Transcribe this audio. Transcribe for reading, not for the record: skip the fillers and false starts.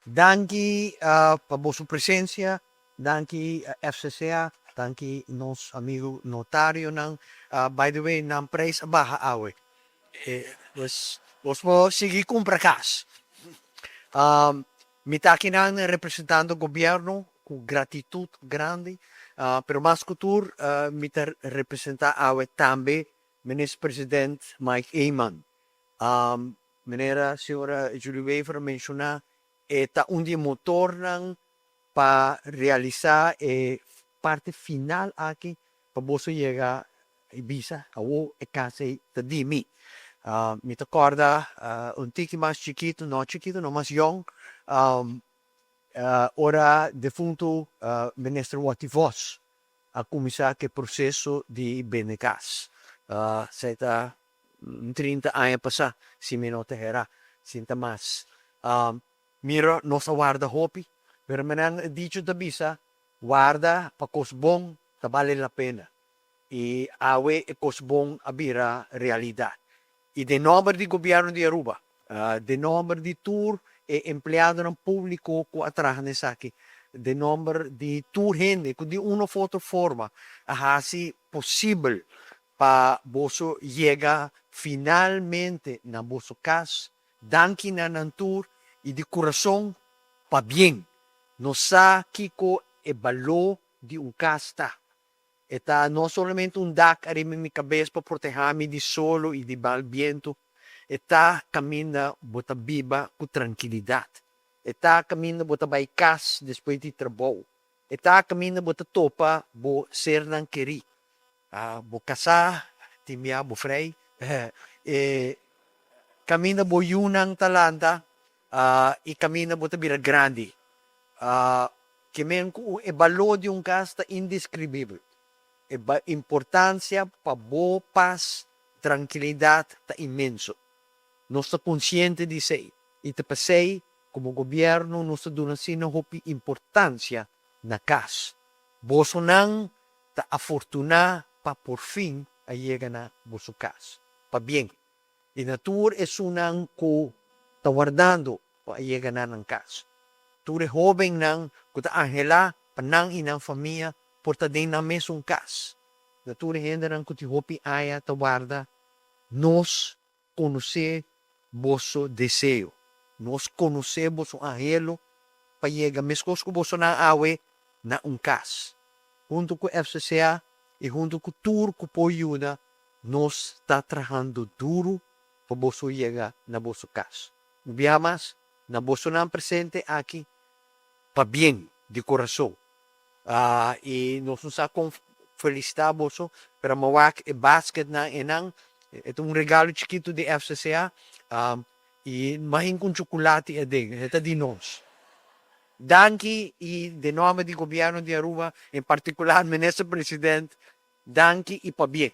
Danke por su presencia, danke FCCA, danke nos amigo notario ng by the way ng praise baha awe. Was mo sige kung prakas. Mitaki nang representando gobierno con gratitud grande, pero más cultur mita representa awe tambe minister president Mike Ayman. Manera senhora Julie Weaver menciona eta undi motor ng pa-realizar parte final aqui para você chegar a Ibiza, awo e kasi tadimi. Me recorda un tiki mais chiquito, no mais young, ora defunto ministro Wativos a começar que processo de Benecas. Seta 30 anos passar, se me não terá, sinta mais. Mira, nossa guarda hopi, pero menang dicho da bisa, guarda pa kosbong, ta vale la pena. E awe e kosbong abira realidad. E de nombre de governo de Aruba, de nombre de tour e empleado ng público ko atrahan sa akin, de nombre de tour gente, kundi uno foto forma, ahasi posible pa boso llega finalmente na boso kas, danki na ng tour, e de coração pa bien. No sa kiko e balo di un casta. Eta no solamente un dak arimi mi cabeza pa protejami di solo e di mal viento. Eta camina bota biba con tranquilidad. Eta camina bota baikas después di trabajo. Eta camina bota topa bo ser nang keri. Bo kasa, timia bo frey. Camina bo yunang talanta. E camina bota bira grande. Que men e valor de un casta indescribível. E importância para boa paz, tranquilidade tá imenso. Nós estamos conscientes disso. E te passei, como governo, nós estamos dando importância na casa. Boso nang ta afortunar para por fim a chegar na boso casa. Pa bien. E natura é unang ko ta guardando pa chegar na ng casa. Ture jovem nang kuta Angela panang inang família porta din na mesong kas. Nature henda nang kuti hopi aya tawarda nos conhecer boso deseo. Nos conhecer boso angelo payega meskos ko boso na awe na un kas. Junto com FCCA e junto com tour ko po yuda nos está trabajando duro pa boso llega na boso kas. Biamas na boso na presente aqui pa bien de coração. E nós não sabemos felicitamos para mawak e basket na enang itong regalo chiquito de FCCA e mahin kong tsokolate ading ito di nos. Danke e de nome de governo de Aruba, em particular, Ministro Presidente, danke e pa bien.